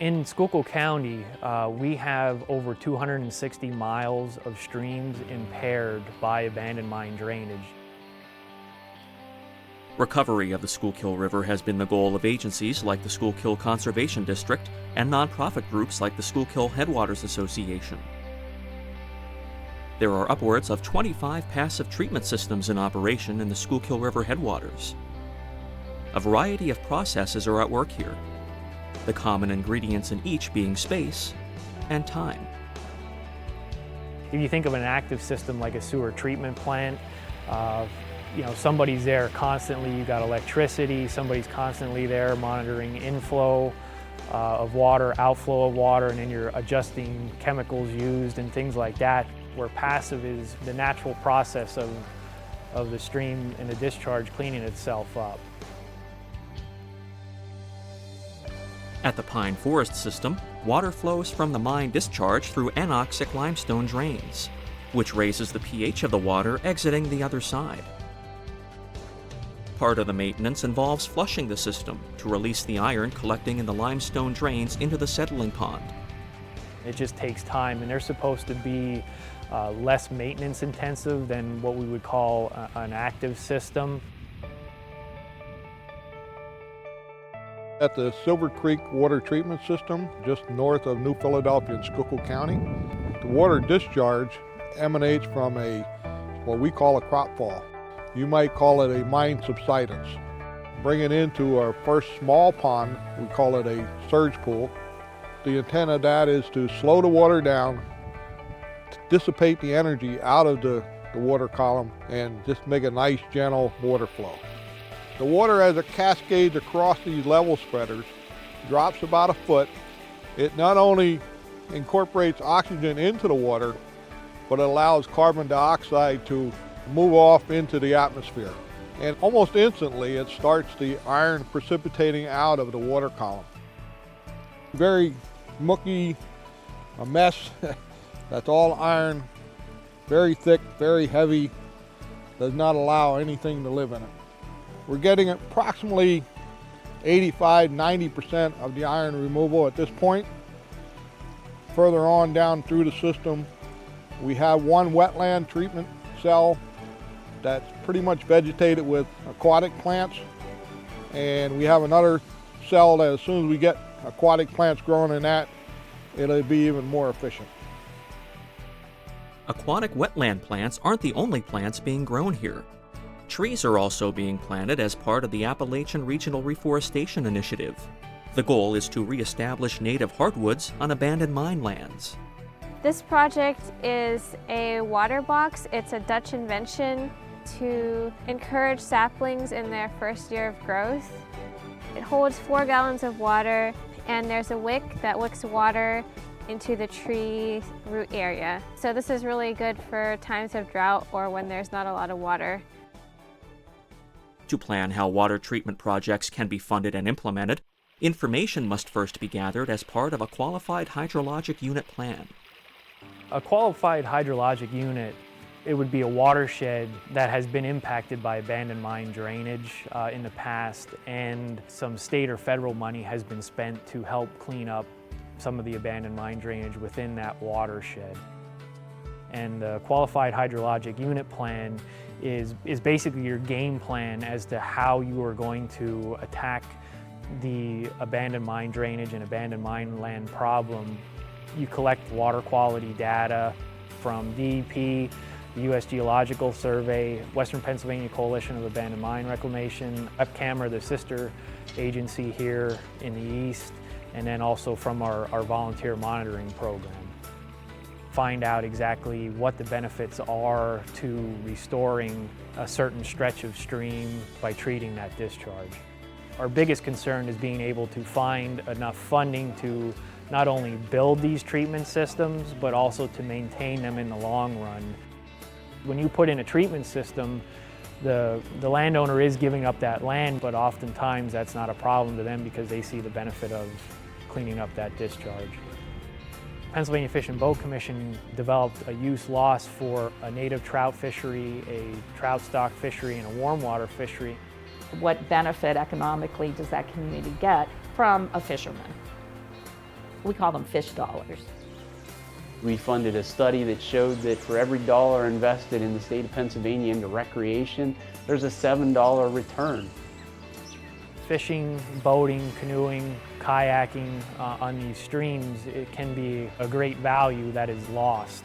In Schuylkill County, we have over 260 miles of streams impaired by abandoned mine drainage. Recovery of the Schuylkill River has been the goal of agencies like the Schuylkill Conservation District and nonprofit groups like the Schuylkill Headwaters Association. There are upwards of 25 passive treatment systems in operation in the Schuylkill River headwaters. A variety of processes are at work here, the common ingredients in each being space and time. If you think of an active system like a sewer treatment plant, somebody's there constantly. You got electricity, somebody's constantly there monitoring inflow of water, outflow of water, and then you're adjusting chemicals used and things like that. Where passive is the natural process of the stream and the discharge cleaning itself up. At the pine forest system, water flows from the mine discharge through anoxic limestone drains, which raises the pH of the water exiting the other side. Part of the maintenance involves flushing the system to release the iron collecting in the limestone drains into the settling pond. It just takes time, and they're supposed to be less maintenance intensive than what we would call an active system. At the Silver Creek Water Treatment System, just north of New Philadelphia in Schuylkill County, the water discharge emanates from what we call a crop fall. You might call it a mine subsidence. Bring it into our first small pond, we call it a surge pool. The intent of that is to slow the water down, to dissipate the energy out of the water column, and just make a nice, gentle water flow. The water, as it cascades across these level spreaders, drops about a foot. It not only incorporates oxygen into the water, but it allows carbon dioxide to move off into the atmosphere. And almost instantly, it starts the iron precipitating out of the water column. Very mucky, a mess. That's all iron, very thick, very heavy, does not allow anything to live in it. We're getting approximately 85–90% of the iron removal at this point. Further on down through the system, we have one wetland treatment cell that's pretty much vegetated with aquatic plants. And we have another cell that as soon as we get aquatic plants growing in that, it'll be even more efficient. Aquatic wetland plants aren't the only plants being grown here. Trees are also being planted as part of the Appalachian Regional Reforestation Initiative. The goal is to reestablish native hardwoods on abandoned mine lands. This project is a water box. It's a Dutch invention to encourage saplings in their first year of growth. It holds 4 gallons of water, and there's a wick that wicks water into the tree root area. So this is really good for times of drought or when there's not a lot of water. To plan how water treatment projects can be funded and implemented, information must first be gathered as part of a qualified hydrologic unit plan. A qualified hydrologic unit, it would be a watershed that has been impacted by abandoned mine drainage in the past, and some state or federal money has been spent to help clean up some of the abandoned mine drainage within that watershed. And the qualified hydrologic unit plan is basically your game plan as to how you are going to attack the abandoned mine drainage and abandoned mine land problem. You collect water quality data from DEP, the U.S. Geological Survey, Western Pennsylvania Coalition of Abandoned Mine Reclamation, EPCAMR, the sister agency here in the east, and then also from our volunteer monitoring program. Find out exactly what the benefits are to restoring a certain stretch of stream by treating that discharge. Our biggest concern is being able to find enough funding to not only build these treatment systems, but also to maintain them in the long run. When you put in a treatment system, the landowner is giving up that land, but oftentimes that's not a problem to them because they see the benefit of cleaning up that discharge. Pennsylvania Fish and Boat Commission developed a use loss for a native trout fishery, a trout stock fishery, and a warm water fishery. What benefit economically does that community get from a fisherman? We call them fish dollars. We funded a study that showed that for every dollar invested in the state of Pennsylvania into recreation, there's a $7 return. Fishing, boating, canoeing, kayaking on these streams, it can be a great value that is lost.